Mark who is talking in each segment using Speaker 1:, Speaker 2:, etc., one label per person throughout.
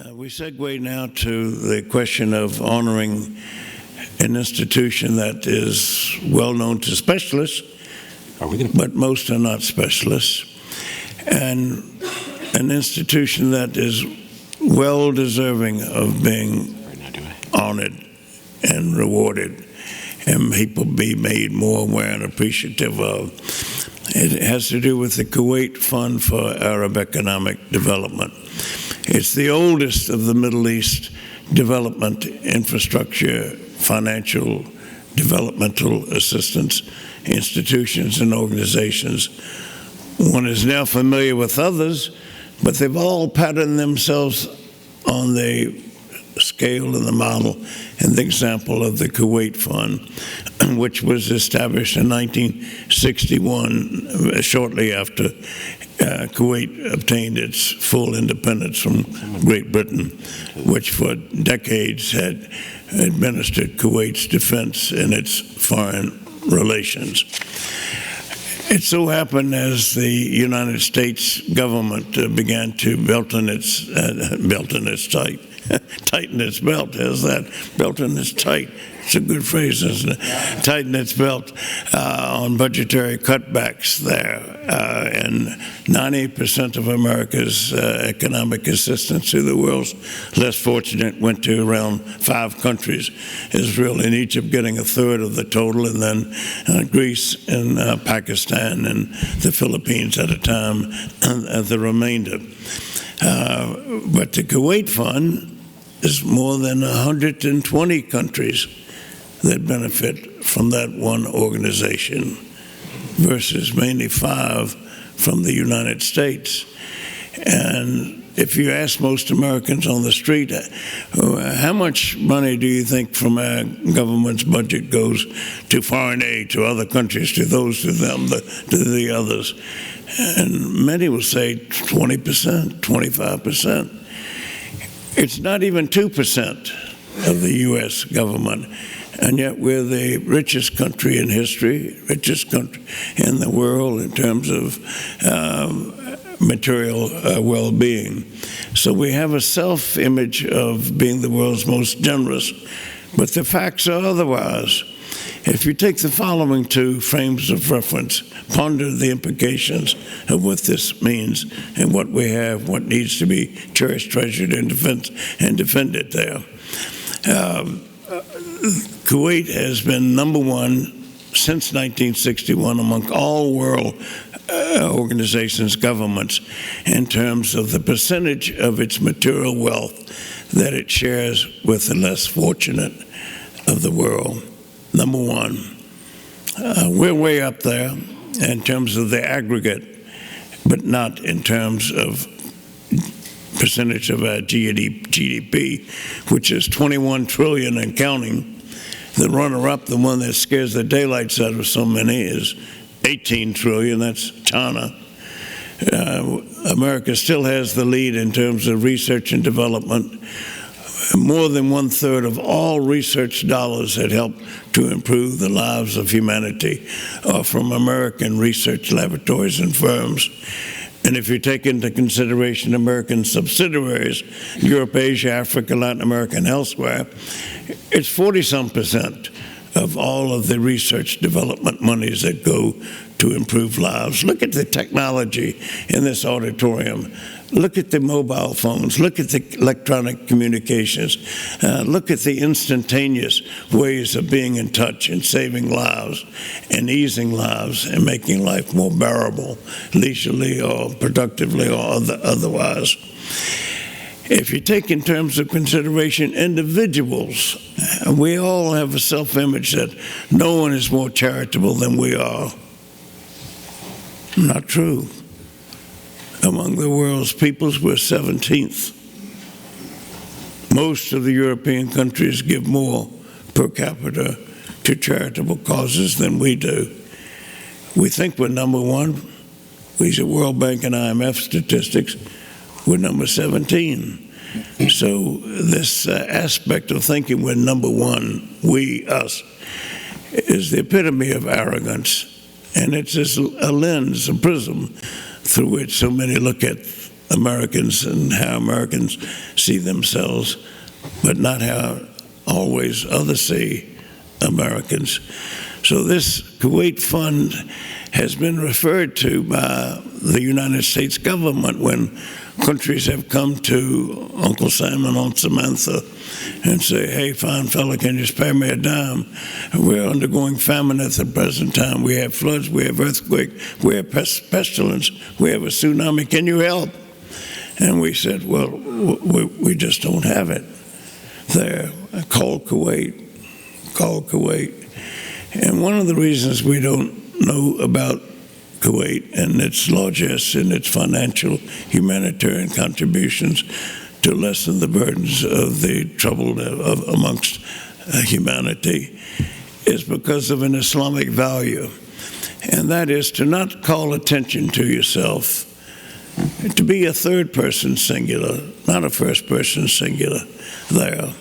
Speaker 1: We segue now to the question of honoring an institution that is well known to specialists, but most are not specialists, and an institution that is well deserving of being honored and rewarded, and people be made more aware and appreciative of. It has to do with the Kuwait Fund for Arab Economic Development. It's the oldest of the Middle East development infrastructure, financial, developmental assistance institutions and organizations. One is now familiar with others, but they've all patterned themselves on the scale and the model and the example of the Kuwait Fund, which was established in 1961, shortly after Kuwait obtained its full independence from Great Britain, which for decades had administered Kuwait's defense and its foreign relations. It so happened as the United States government began to tighten its belt. How's that? Belting is tight. It's a good phrase, isn't it? Tighten its belt on budgetary cutbacks there. And 98% of America's economic assistance to the world's less fortunate went to around 5 countries, Israel and Egypt getting a third of the total, and then Greece and Pakistan and the Philippines at a time, the remainder. But the Kuwait Fund is more than 120 countries that benefit from that one organization versus mainly 5 from the United States. And if you ask most Americans on the street, how much money do you think from our government's budget goes to foreign aid, to other countries, to those, to them, to the others? And many will say 20%, 25%. It's not even 2% of the U.S. government, and yet we're the richest country in history, richest country in the world in terms of material well-being. So we have a self-image of being the world's most generous, but the facts are otherwise. If you take the following 2 frames of reference, ponder the implications of what this means and what we have, what needs to be cherished, treasured, and defended there. Kuwait has been #1 since 1961 among all world organizations, governments, in terms of the percentage of its material wealth that it shares with the less fortunate of the world. #1. We're way up there in terms of the aggregate, but not in terms of percentage of our GDP, which is 21 trillion and counting. The runner-up, the one that scares the daylights out of so many, is 18 trillion. That's China. America still has the lead in terms of research and development. More than 1/3 of all research dollars that help to improve the lives of humanity are from American research laboratories and firms. And if you take into consideration American subsidiaries, Europe, Asia, Africa, Latin America, and elsewhere, it's 40-some% of all of the research development monies that go to improve lives. Look at the technology in this auditorium. Look at the mobile phones. Look at the electronic communications. Look at the instantaneous ways of being in touch and saving lives and easing lives and making life more bearable, leisurely or productively or otherwise. If you take in terms of consideration individuals, we all have a self-image that no one is more charitable than we are. Not true. Among the world's peoples, we're 17th. Most of the European countries give more per capita to charitable causes than we do. We think we're #1. These are World Bank and IMF statistics. We're number 17. So this aspect of thinking we're #1, we, us, is the epitome of arrogance. And it's a lens, a prism, through which so many look at Americans and how Americans see themselves, but not how always others see Americans. So this Kuwait Fund has been referred to by the United States government when countries have come to Uncle Sam and Aunt Samantha and say, hey, fine fella, can you spare me a dime? We're undergoing famine at the present time. We have floods, we have earthquake, we have pestilence, we have a tsunami. Can you help? And we said, well, we just don't have it there. Call Kuwait. And one of the reasons we don't know about Kuwait and its largesse and its financial humanitarian contributions to lessen the burdens of the trouble amongst humanity is because of an Islamic value, and that is to not call attention to yourself, to be a third person singular, not a first person singular there.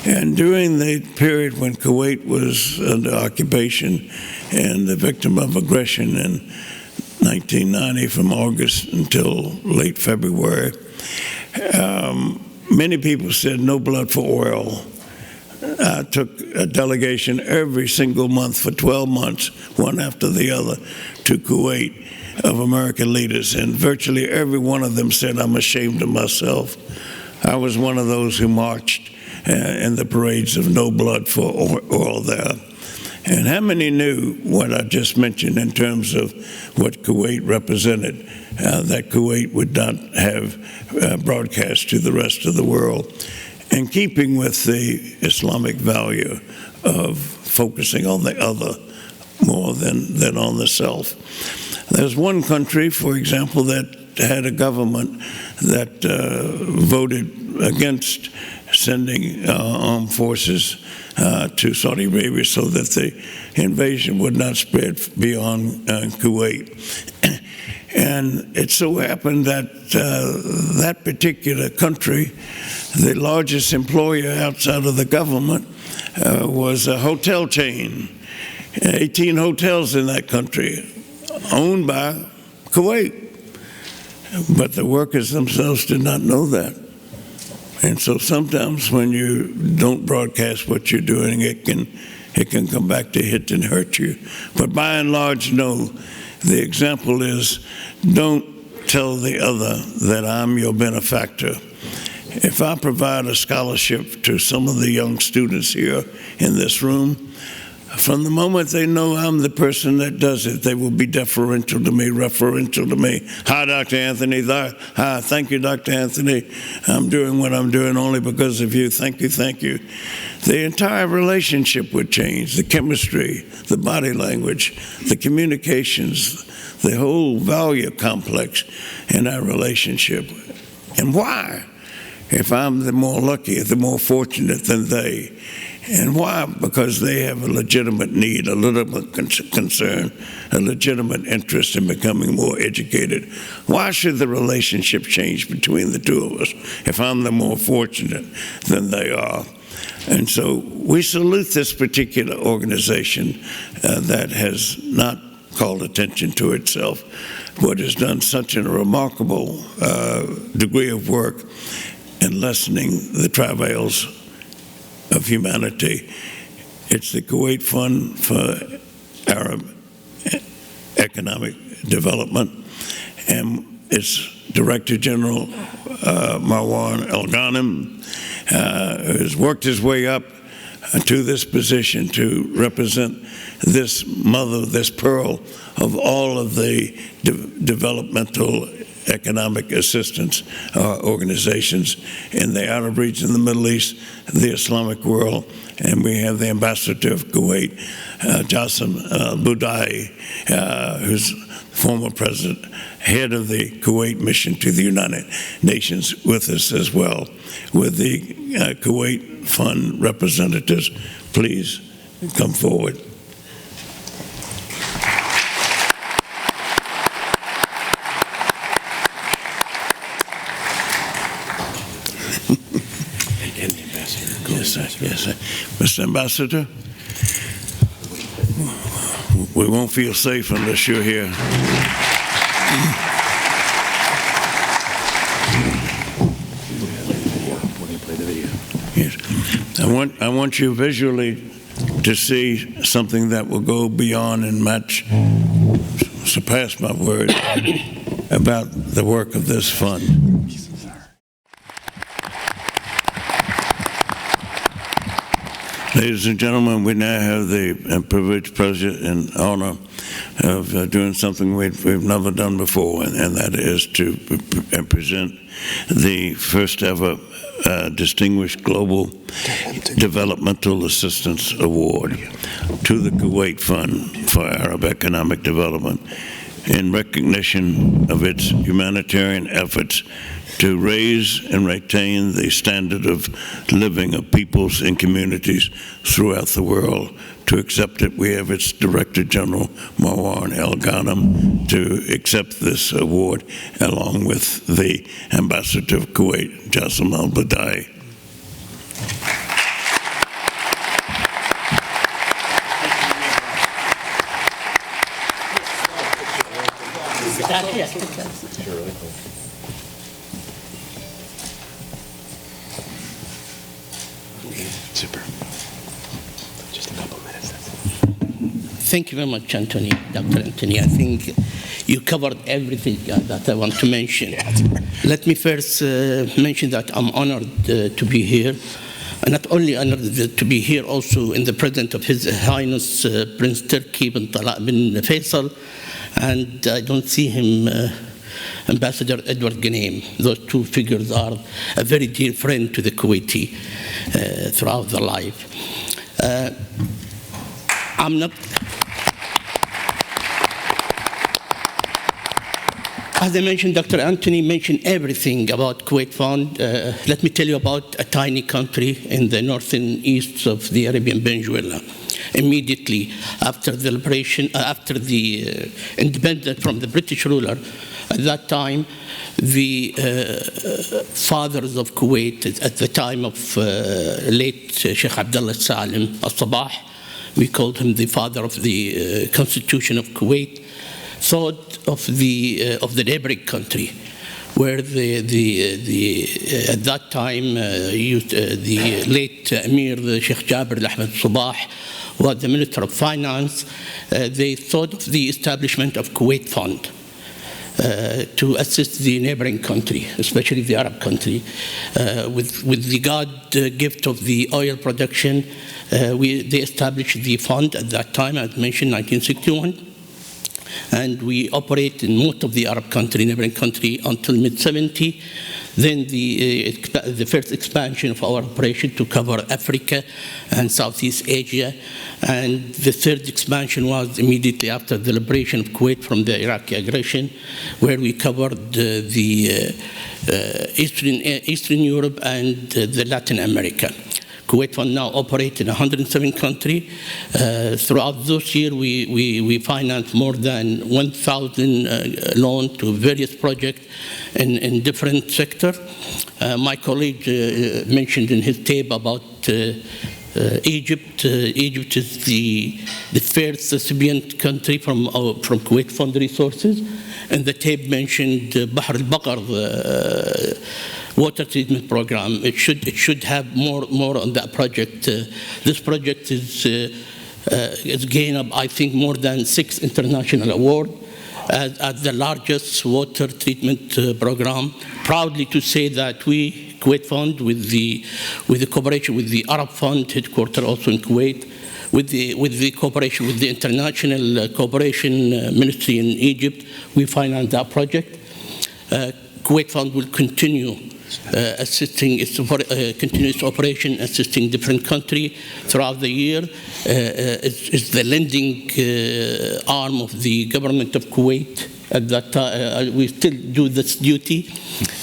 Speaker 1: And during the period when Kuwait was under occupation and the victim of aggression in 1990 from August until late February, many people said no blood for oil. I took a delegation every single month for 12 months, one after the other, to Kuwait of American leaders, and virtually every one of them said, I'm ashamed of myself. I was one of those who marched in the parades of no blood for oil there. And how many knew what I just mentioned in terms of what Kuwait represented, that Kuwait would not have broadcast to the rest of the world, in keeping with the Islamic value of focusing on the other more than on the self. There's one country, for example, that had a government that voted against sending armed forces to Saudi Arabia so that the invasion would not spread beyond Kuwait. And it so happened that that particular country, the largest employer outside of the government, was a hotel chain, 18 hotels in that country, owned by Kuwait. But the workers themselves did not know that. And so sometimes when you don't broadcast what you're doing, it can come back to hit and hurt you. But by and large, no. The example is, don't tell the other that I'm your benefactor. If I provide a scholarship to some of the young students here in this room, from the moment they know I'm the person that does it, they will be deferential to me, referential to me. Hi, Dr. Anthony. Hi, thank you, Dr. Anthony. I'm doing what I'm doing only because of you. Thank you, thank you. The entire relationship would change, the chemistry, the body language, the communications, the whole value complex in our relationship. And why? If I'm the more lucky, the more fortunate than they. And why? Because they have a legitimate need, a legitimate concern, a legitimate interest in becoming more educated. Why should the relationship change between the two of us if I'm the more fortunate than they are? And so we salute this particular organization that has not called attention to itself, but has done such a remarkable degree of work in lessening the travails of humanity. It's the Kuwait Fund for Arab Economic Development, and its Director General Marwan Al-Ghanim has worked his way up to this position to represent this mother, this pearl of all of the developmental economic assistance organizations in the Arab region, the Middle East, the Islamic world. And we have the ambassador of Kuwait, Jassim Budai, who's former president, head of the Kuwait mission to the United Nations, with us as well. With the Kuwait Fund representatives, please come forward. Yes, sir. Mr. Ambassador, we won't feel safe unless you're here. I want you visually to see something that will go beyond and surpass my words about the work of this fund. Ladies and gentlemen, we now have the privilege, pleasure, and honor of doing something we've never done before, and that is to present the first ever Distinguished Global Developmental Assistance Award to the Kuwait Fund for Arab Economic Development in recognition of its humanitarian efforts to raise and retain the standard of living of peoples and communities throughout the world. To accept it, we have its Director General, Marwan El Ghanem, to accept this award, along with the Ambassador of Kuwait, Jassim Al-Badai.
Speaker 2: Super. Just a couple minutes.
Speaker 3: Thank you very much, Anthony, Dr. Anthony. I think you covered everything that I want to mention. Let me first mention that I'm honored to be here. And not only honored to be here, also in the presence of His Highness Prince Turki bin Talaq bin Faisal, and I don't see him, Ambassador Edward Ghanem. Those two figures are a very dear friend to the Kuwaiti throughout their life. I'm not... As I mentioned, Dr. Anthony mentioned everything about Kuwait Fund. Let me tell you about a tiny country in the northern east of the Arabian Peninsula. Immediately after the liberation, after the independence from the British ruler, at that time, the fathers of Kuwait, at the time of late Sheikh Abdullah Salim al-Sabah, we called him the father of the Constitution of Kuwait, thought of the neighboring country, where at that time the late Emir Sheikh Jabir al-Ahmed Sabah was the Minister of Finance. They thought of the establishment of Kuwait Fund to assist the neighboring country, especially the Arab country, with the God gift of the oil production. They established the fund at that time, as mentioned, 1961. And we operate in most of the Arab country, neighboring country, until mid-70. Then the first expansion of our operation to cover Africa and Southeast Asia. And the third expansion was immediately after the liberation of Kuwait from the Iraqi aggression, where we covered the Eastern Europe and the Latin America. Kuwait Fund now operates in 107 countries. Throughout those years, we financed more than 1,000 loans to various projects in different sectors. My colleague mentioned in his tape about Egypt. Egypt is the first recipient country from Kuwait Fund resources. And the tape mentioned Bahr al-Baqar, water treatment program. It should have more on that project. This project is gained up, I think, more than 6 international awards as the largest water treatment program. Proudly to say that we, Kuwait Fund, with the cooperation with the Arab Fund, headquartered also in Kuwait, with the cooperation with the International Cooperation Ministry in Egypt, we financed that project. Kuwait Fund will continue assisting continuous operation, assisting different countries throughout the year. It's the lending arm of the government of Kuwait. At that time, we still do this duty,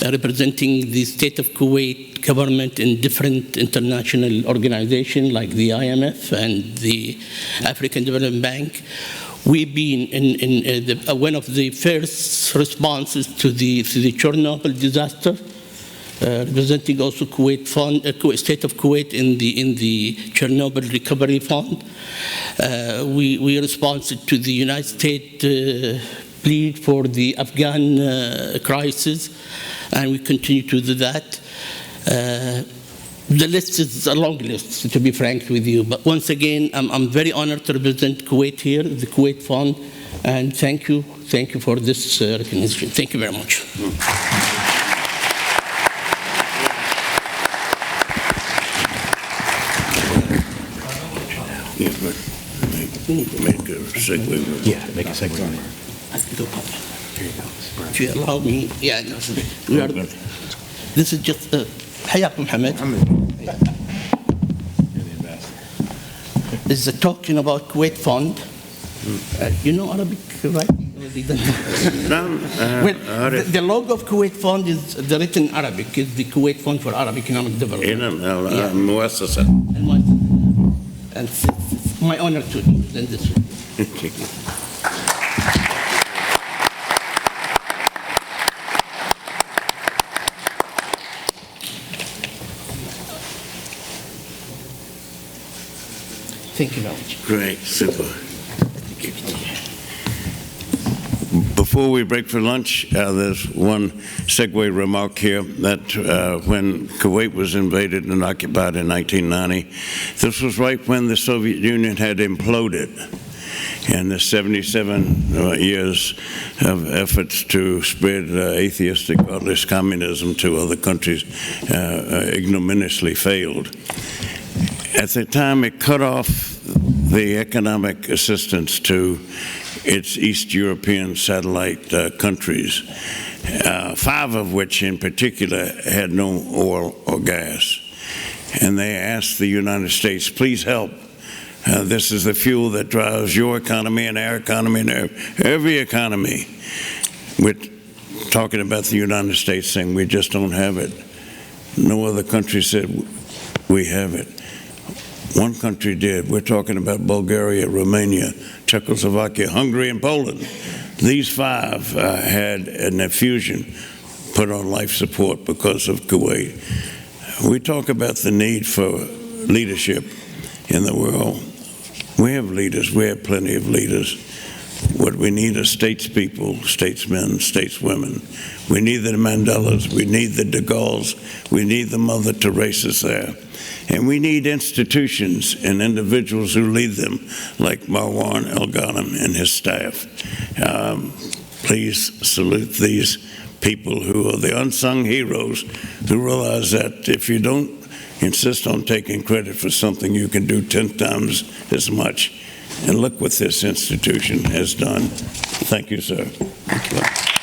Speaker 3: representing the state of Kuwait government in different international organizations like the IMF and the African Development Bank. We've been in one of the first responses to the Chernobyl disaster, representing also Kuwait Fund, State of Kuwait in the Chernobyl Recovery Fund. We responded to the United States plea for the Afghan crisis, and we continue to do that. The list is a long list, to be frank with you. But once again, I'm very honored to represent Kuwait here, the Kuwait Fund, and thank you for this recognition. Thank you very much.
Speaker 1: Yeah, but make a segue.
Speaker 2: Yeah, make a segue.
Speaker 3: Here you go. If you allow me, yeah, no, this is just حياكم محمد. This is talking about Kuwait Fund. You know Arabic, right? Well, the logo of Kuwait Fund is written in Arabic. It's the Kuwait Fund for Arab Economic Development.
Speaker 1: مؤسسة.
Speaker 3: And it's my honor to present this one. Thank you very much.
Speaker 1: Great, super. Before we break for lunch, there's one segue remark here that when Kuwait was invaded and occupied in 1990, this was right when the Soviet Union had imploded. And the 77 years of efforts to spread atheistic, godless communism to other countries ignominiously failed. At the time, it cut off the economic assistance to its East European satellite countries, 5 of which in particular had no oil or gas. And they asked the United States, please help. This is the fuel that drives your economy and our economy and every economy. We're talking about the United States saying we just don't have it. No other country said we have it. One country did. We're talking about Bulgaria, Romania, Czechoslovakia, Hungary, and Poland. These 5 had an infusion put on life support because of Kuwait. We talk about the need for leadership in the world. We have leaders. We have plenty of leaders. What we need are statespeople, statesmen, stateswomen. We need the Mandelas. We need the de Gaulles. We need the Mother Teresa's there. And we need institutions and individuals who lead them, like Marwan El-Ghanem and his staff. Please salute these people who are the unsung heroes who realize that if you don't insist on taking credit for something, you can do 10 times as much. And look what this institution has done. Thank you, sir.
Speaker 3: Thank you.